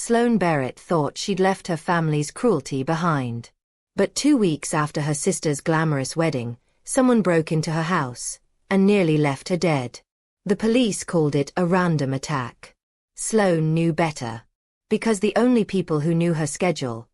Sloane Barrett thought she'd left her family's cruelty behind. But 2 weeks after her sister's glamorous wedding, someone broke into her house and nearly left her dead. The police called it a random attack. Sloane knew better. Because the only people who knew her schedule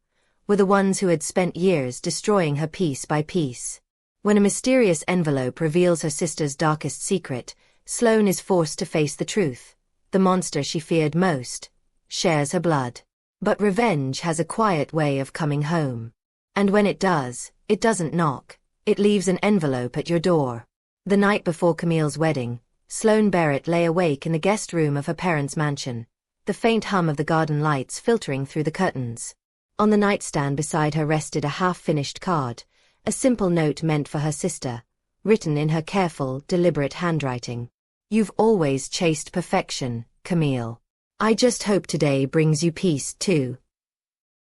were the ones who had spent years destroying her piece by piece. When a mysterious envelope reveals her sister's darkest secret, Sloane is forced to face the truth. The monster she feared most shares her blood. But revenge has a quiet way of coming home. And when it does, it doesn't knock. It leaves an envelope at your door. The night before Camille's wedding, Sloane Barrett lay awake in the guest room of her parents' mansion, the faint hum of the garden lights filtering through the curtains. On the nightstand beside her rested a half-finished card, a simple note meant for her sister, written in her careful, deliberate handwriting. "You've always chased perfection, Camille. I just hope today brings you peace, too."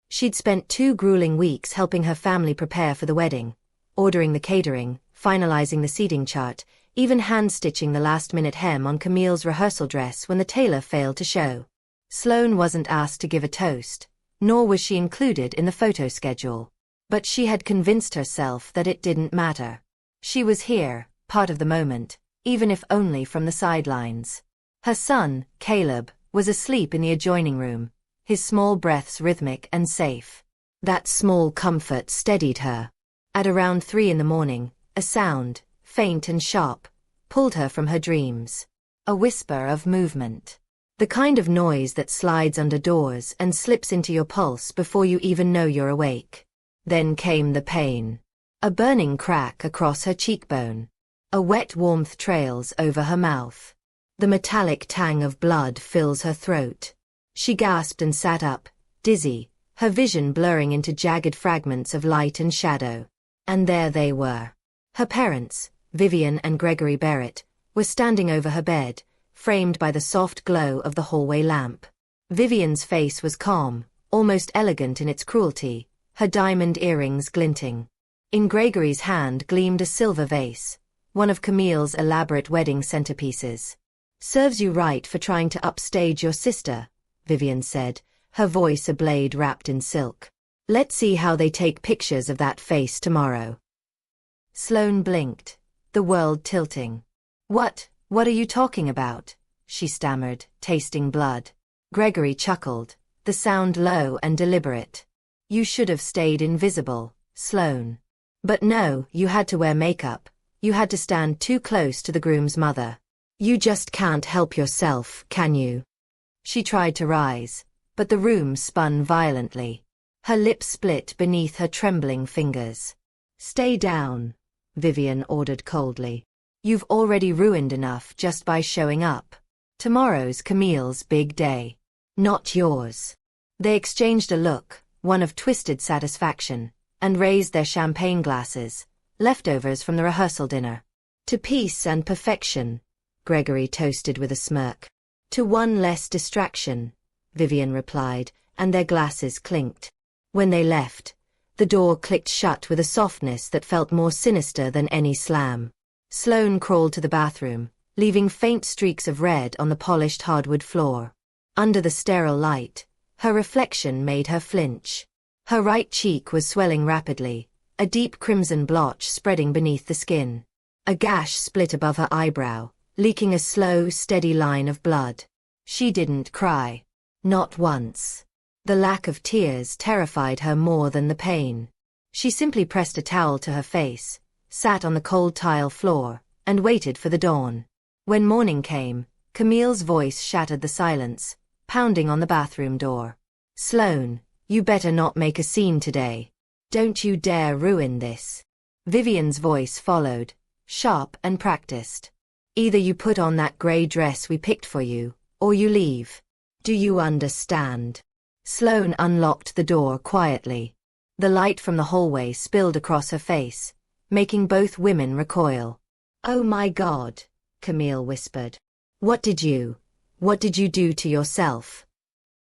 She'd spent 2 grueling weeks helping her family prepare for the wedding, ordering the catering, finalizing the seating chart, even hand-stitching the last-minute hem on Camille's rehearsal dress when the tailor failed to show. Sloane wasn't asked to give a toast, nor was she included in the photo schedule. But she had convinced herself that it didn't matter. She was here, part of the moment, even if only from the sidelines. Her son, Caleb, was asleep in the adjoining room, his small breaths rhythmic and safe. That small comfort steadied her. At around 3 in the morning, a sound, faint and sharp, pulled her from her dreams. A whisper of movement. The kind of noise that slides under doors and slips into your pulse before you even know you're awake. Then came the pain. A burning crack across her cheekbone. A wet warmth trails over her mouth. The metallic tang of blood fills her throat. She gasped and sat up, dizzy, her vision blurring into jagged fragments of light and shadow. And there they were. Her parents, Vivian and Gregory Barrett, were standing over her bed, framed by the soft glow of the hallway lamp. Vivian's face was calm, almost elegant in its cruelty, her diamond earrings glinting. In Gregory's hand gleamed a silver vase, one of Camille's elaborate wedding centerpieces. "Serves you right for trying to upstage your sister," Vivian said, her voice a blade wrapped in silk. "Let's see how they take pictures of that face tomorrow." Sloane blinked, the world tilting. What are you talking about?" she stammered, tasting blood. Gregory chuckled, the sound low and deliberate. "You should have stayed invisible, Sloane. But no, you had to wear makeup. You had to stand too close to the groom's mother. You just can't help yourself, can you?" She tried to rise, but the room spun violently. Her lips split beneath her trembling fingers. "Stay down," Vivian ordered coldly. "You've already ruined enough just by showing up. Tomorrow's Camille's big day. Not yours." They exchanged a look, one of twisted satisfaction, and raised their champagne glasses, leftovers from the rehearsal dinner. "To peace and perfection," Gregory toasted with a smirk. "To one less distraction," Vivian replied, and their glasses clinked. When they left, the door clicked shut with a softness that felt more sinister than any slam. Sloane crawled to the bathroom, leaving faint streaks of red on the polished hardwood floor. Under the sterile light, her reflection made her flinch. Her right cheek was swelling rapidly, a deep crimson blotch spreading beneath the skin. A gash split above her eyebrow, leaking a slow, steady line of blood. She didn't cry. Not once. The lack of tears terrified her more than the pain. She simply pressed a towel to her face, sat on the cold tile floor, and waited for the dawn. When morning came, Camille's voice shattered the silence, pounding on the bathroom door. "Sloane, you better not make a scene today. Don't you dare ruin this." Vivian's voice followed, sharp and practiced. "Either you put on that gray dress we picked for you, or you leave. Do you understand?" Sloane unlocked the door quietly. The light from the hallway spilled across her face, making both women recoil. "Oh my God," Camille whispered. What did you do to yourself?"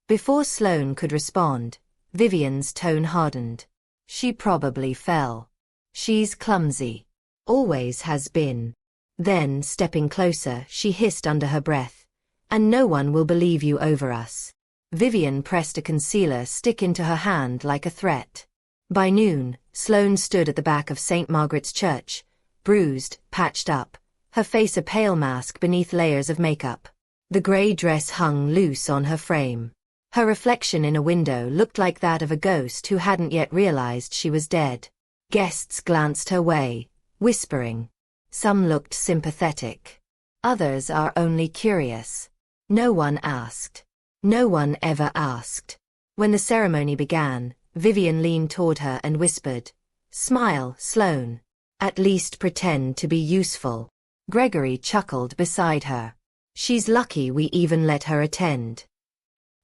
Before Sloane could respond, Vivian's tone hardened. "She probably fell. She's clumsy. Always has been." Then, stepping closer, she hissed under her breath, "And no one will believe you over us. Vivian pressed a concealer stick into her hand like a threat. By noon, Sloane stood at the back of St. Margaret's Church, bruised, patched up, her face a pale mask beneath layers of makeup. The grey dress hung loose on her frame. Her reflection in a window looked like that of a ghost who hadn't yet realized she was dead. Guests glanced her way, whispering. Some looked sympathetic. Others are only curious. No one asked. No one ever asked. When the ceremony began, Vivian leaned toward her and whispered, "Smile, Sloane. At least pretend to be useful." Gregory chuckled beside her. "She's lucky we even let her attend."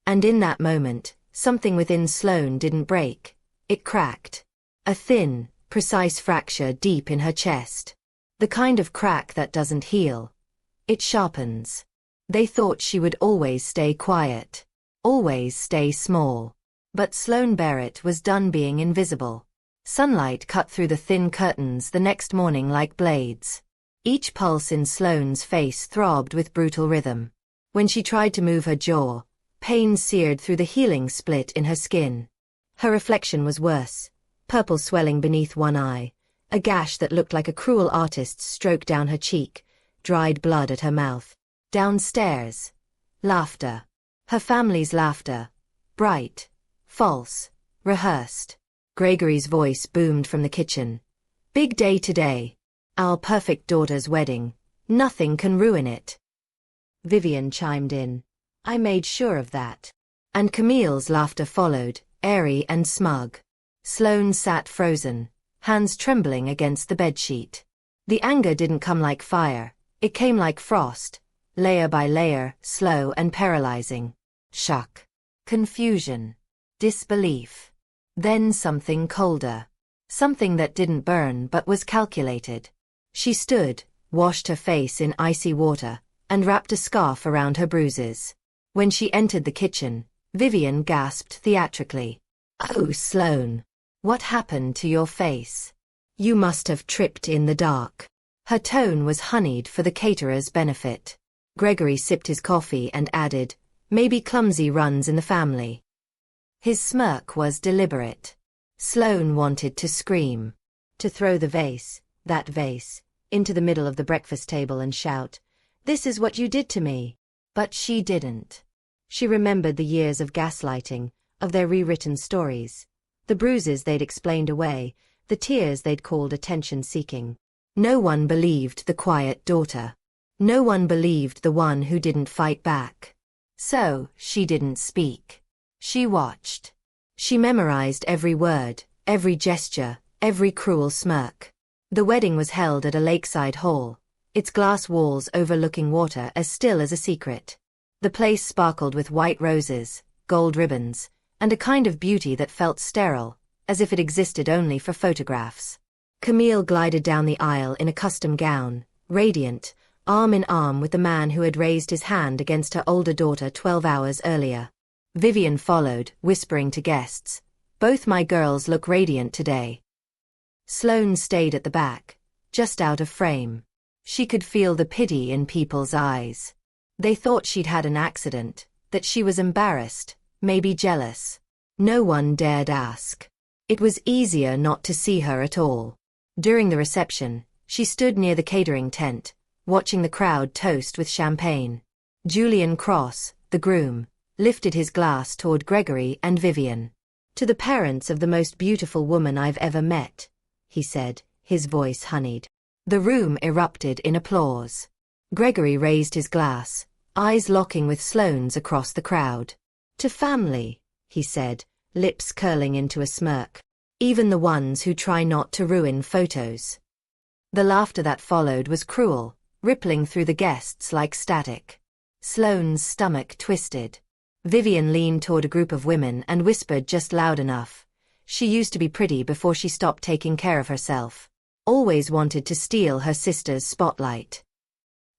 And in that moment, something within Sloane didn't break. It cracked. A thin, precise fracture deep in her chest. The kind of crack that doesn't heal. It sharpens. They thought she would always stay quiet. Always stay small. But Sloane Barrett was done being invisible. Sunlight cut through the thin curtains the next morning like blades. Each pulse in Sloane's face throbbed with brutal rhythm. When she tried to move her jaw, pain seared through the healing split in her skin. Her reflection was worse. Purple swelling beneath one eye, a gash that looked like a cruel artist's stroke down her cheek, dried blood at her mouth. Downstairs. Laughter. Her family's laughter. Bright. False. Rehearsed. Gregory's voice boomed from the kitchen. "Big day today. Our perfect daughter's wedding. Nothing can ruin it." Vivian chimed in. "I made sure of that." And Camille's laughter followed, airy and smug. Sloane sat frozen, hands trembling against the bedsheet. The anger didn't come like fire, it came like frost, layer by layer, slow and paralyzing. Shock. Confusion. Disbelief. Then something colder. Something that didn't burn but was calculated. She stood, washed her face in icy water, and wrapped a scarf around her bruises. When she entered the kitchen, Vivian gasped theatrically. "Oh, Sloane. What happened to your face? You must have tripped in the dark." Her tone was honeyed for the caterer's benefit. Gregory sipped his coffee and added, "Maybe clumsy runs in the family." His smirk was deliberate. Sloane wanted to scream. To throw the vase, that vase, into the middle of the breakfast table and shout, "This is what you did to me." But she didn't. She remembered the years of gaslighting, of their rewritten stories. The bruises they'd explained away, the tears they'd called attention-seeking. No one believed the quiet daughter. No one believed the one who didn't fight back. So, she didn't speak. She watched. She memorized every word, every gesture, every cruel smirk. The wedding was held at a lakeside hall, its glass walls overlooking water as still as a secret. The place sparkled with white roses, gold ribbons, and a kind of beauty that felt sterile, as if it existed only for photographs. Camille glided down the aisle in a custom gown, radiant, arm in arm with the man who had raised his hand against her older daughter 12 hours earlier. Vivian followed, whispering to guests, "Both my girls look radiant today." Sloane stayed at the back, just out of frame. She could feel the pity in people's eyes. They thought she'd had an accident, that she was embarrassed, maybe jealous. No one dared ask. It was easier not to see her at all. During the reception, she stood near the catering tent, watching the crowd toast with champagne. Julian Cross, the groom, lifted his glass toward Gregory and Vivian. "To the parents of the most beautiful woman I've ever met," he said, his voice honeyed. The room erupted in applause. Gregory raised his glass, eyes locking with Sloane's across the crowd. "To family," he said, lips curling into a smirk. "Even the ones who try not to ruin photos." The laughter that followed was cruel, rippling through the guests like static. Sloane's stomach twisted. Vivian leaned toward a group of women and whispered just loud enough. She used to be pretty before she stopped taking care of herself. Always wanted to steal her sister's spotlight.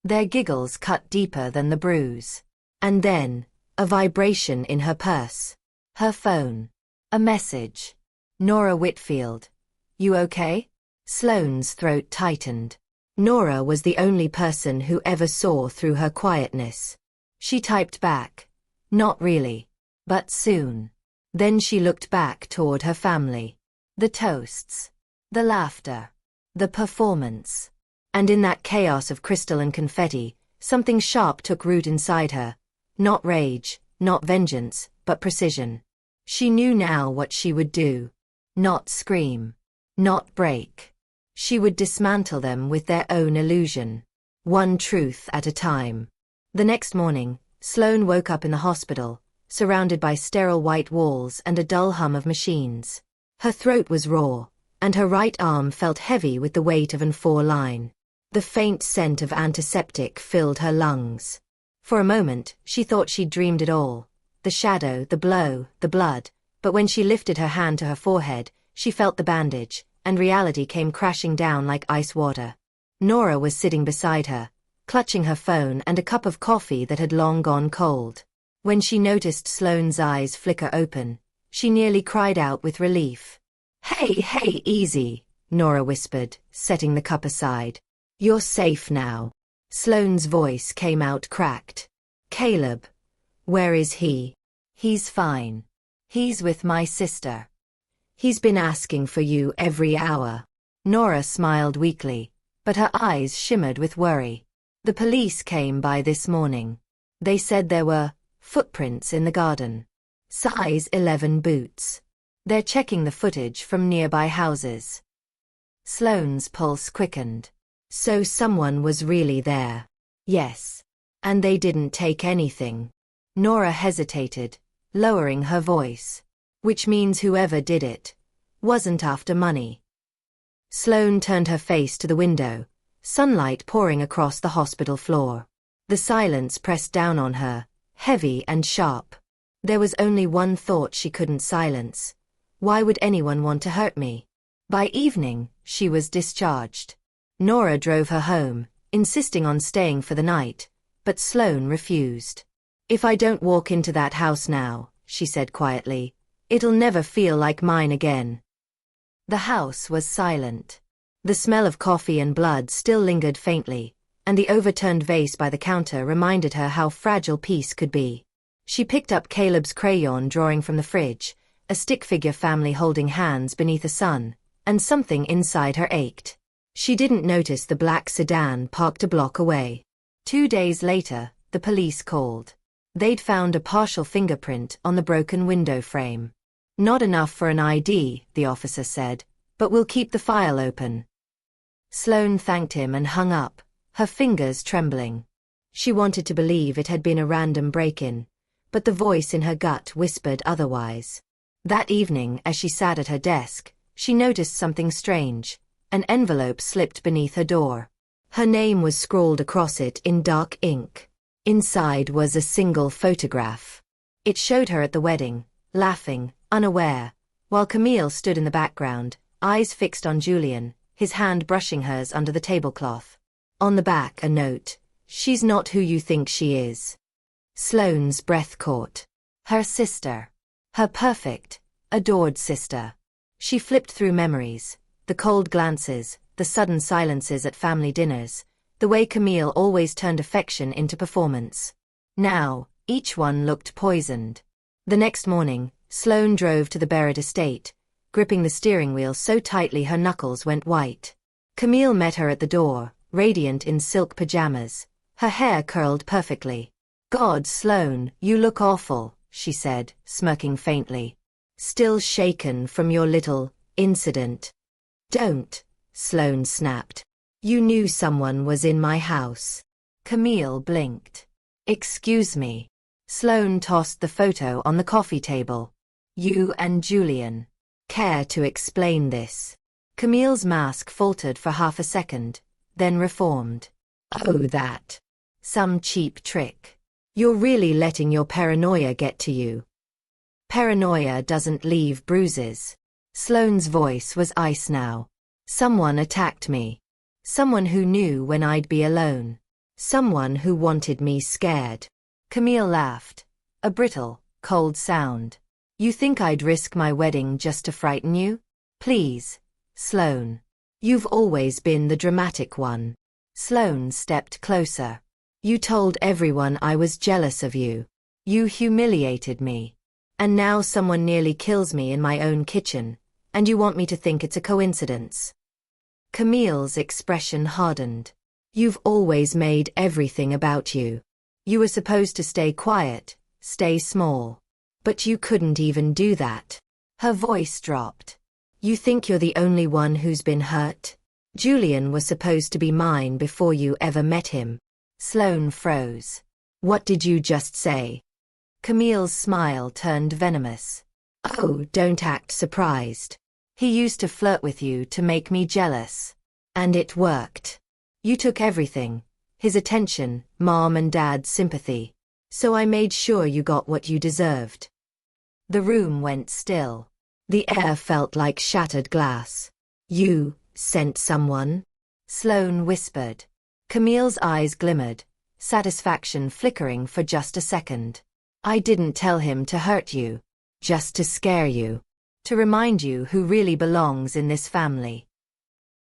Their giggles cut deeper than the bruise. And then, a vibration in her purse. Her phone. A message. "Nora Whitfield. You okay?" Sloane's throat tightened. Nora was the only person who ever saw through her quietness. She typed back, "Not really. But soon. Then she looked back toward her family. The toasts. The laughter. The performance. And in that chaos of crystal and confetti, something sharp took root inside her. Not rage, not vengeance, but precision. She knew now what she would do. Not scream. Not break. She would dismantle them with their own illusion. One truth at a time. The next morning, Sloane woke up in the hospital, surrounded by sterile white walls and a dull hum of machines. Her throat was raw, and her right arm felt heavy with the weight of an line. The faint scent of antiseptic filled her lungs. For a moment, she thought she'd dreamed it all. The shadow, the blow, the blood. But when she lifted her hand to her forehead, she felt the bandage, and reality came crashing down like ice water. Nora was sitting beside her, clutching her phone and a cup of coffee that had long gone cold. When she noticed Sloane's eyes flicker open, she nearly cried out with relief. Hey, easy, Nora whispered, setting the cup aside. You're safe now. Sloane's voice came out cracked. Caleb. Where is he? He's fine. He's with my sister. He's been asking for you every hour. Nora smiled weakly, but her eyes shimmered with worry. The police came by this morning. They said there were footprints in the garden. Size 11 boots. They're checking the footage from nearby houses. Sloane's pulse quickened. So someone was really there. Yes. And they didn't take anything. Nora hesitated, lowering her voice. Which means whoever did it wasn't after money. Sloane turned her face to the window, sunlight pouring across the hospital floor. The silence pressed down on her, heavy and sharp. There was only one thought she couldn't silence. Why would anyone want to hurt me? By evening, she was discharged. Nora drove her home, insisting on staying for the night, but Sloane refused. If I don't walk into that house now, she said quietly, it'll never feel like mine again. The house was silent. The smell of coffee and blood still lingered faintly, and the overturned vase by the counter reminded her how fragile peace could be. She picked up Caleb's crayon drawing from the fridge, a stick figure family holding hands beneath the sun, and something inside her ached. She didn't notice the black sedan parked a block away. 2 days later, the police called. They'd found a partial fingerprint on the broken window frame. Not enough for an ID, the officer said, but we'll keep the file open. Sloane thanked him and hung up, her fingers trembling. She wanted to believe it had been a random break-in, but the voice in her gut whispered otherwise. That evening, as she sat at her desk, she noticed something strange. An envelope slipped beneath her door. Her name was scrawled across it in dark ink. Inside was a single photograph. It showed her at the wedding, laughing, unaware, while Camille stood in the background, eyes fixed on Julian, his hand brushing hers under the tablecloth. On the back a note, "She's not who you think she is." Sloane's breath caught. Her sister. Her perfect, adored sister. She flipped through memories, the cold glances, the sudden silences at family dinners, the way Camille always turned affection into performance. Now, each one looked poisoned. The next morning, Sloane drove to the Barrett estate, gripping the steering wheel so tightly her knuckles went white. Camille met her at the door, radiant in silk pajamas, her hair curled perfectly. "God, Sloane, you look awful," she said, smirking faintly. "Still shaken from your little incident." "Don't," Sloane snapped. "You knew someone was in my house." Camille blinked. "Excuse me." Sloane tossed the photo on the coffee table. "You and Julian. Care to explain this?" Camille's mask faltered for half a second, then reformed. "Oh, that. Some cheap trick. You're really letting your paranoia get to you." "Paranoia doesn't leave bruises." Sloane's voice was ice now. "Someone attacked me. Someone who knew when I'd be alone. Someone who wanted me scared." Camille laughed. A brittle, cold sound. "You think I'd risk my wedding just to frighten you? Please, Sloane. You've always been the dramatic one." Sloane stepped closer. "You told everyone I was jealous of you. You humiliated me. And now someone nearly kills me in my own kitchen, and you want me to think it's a coincidence. Camille's expression hardened. You've always made everything about you. You were supposed to stay quiet, stay small. But you couldn't even do that. Her voice dropped. You think you're the only one who's been hurt? Julian was supposed to be mine before you ever met him. Sloane froze. What did you just say? Camille's smile turned venomous. Oh, don't act surprised. He used to flirt with you to make me jealous. And it worked. You took everything. His attention, Mom and Dad's sympathy. So I made sure you got what you deserved. The room went still. The air felt like shattered glass. You sent someone? Sloane whispered. Camille's eyes glimmered, satisfaction flickering for just a second. I didn't tell him to hurt you. Just to scare you. To remind you who really belongs in this family.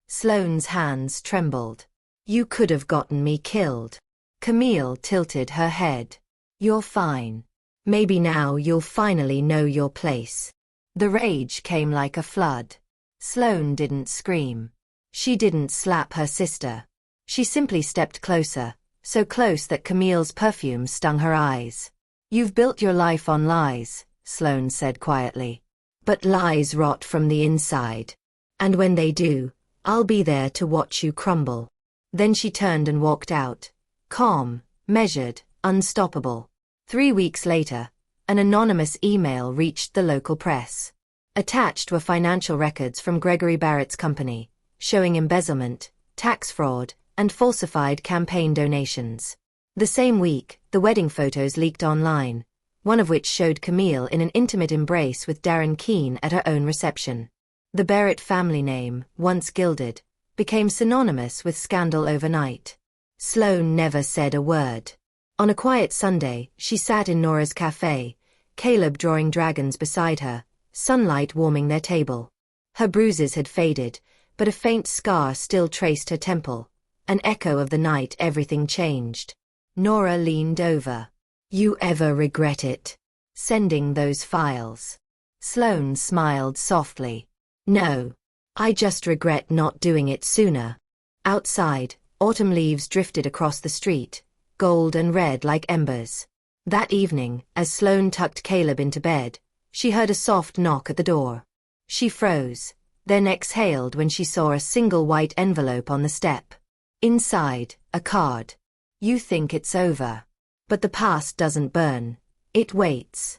Sloane's hands trembled. You could have gotten me killed. Camille tilted her head. You're fine. Maybe now you'll finally know your place. The rage came like a flood. Sloane didn't scream. She didn't slap her sister. She simply stepped closer, so close that Camille's perfume stung her eyes. You've built your life on lies, Sloane said quietly. But lies rot from the inside. And when they do, I'll be there to watch you crumble. Then she turned and walked out. Calm, measured, unstoppable. 3 weeks later, an anonymous email reached the local press. Attached were financial records from Gregory Barrett's company, showing embezzlement, tax fraud, and falsified campaign donations. The same week, the wedding photos leaked online, one of which showed Camille in an intimate embrace with Darren Keane at her own reception. The Barrett family name, once gilded, became synonymous with scandal overnight. Sloane never said a word. On a quiet Sunday, she sat in Nora's cafe, Caleb drawing dragons beside her, sunlight warming their table. Her bruises had faded, but a faint scar still traced her temple, an echo of the night everything changed. Nora leaned over. You ever regret it? Sending those files? Sloane smiled softly. No. I just regret not doing it sooner. Outside, autumn leaves drifted across the street, gold and red like embers. That evening, as Sloane tucked Caleb into bed, she heard a soft knock at the door. She froze, then exhaled when she saw a single white envelope on the step. Inside, a card. You think it's over. But the past doesn't burn. It waits.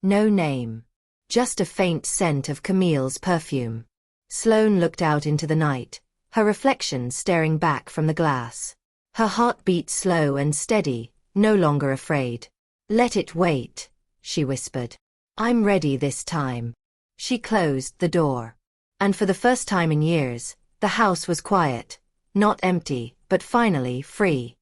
No name. Just a faint scent of Camille's perfume. Sloane looked out into the night, her reflection staring back from the glass. Her heart beat slow and steady, no longer afraid. Let it wait, she whispered. I'm ready this time. She closed the door. And for the first time in years, the house was quiet, not empty, but finally free.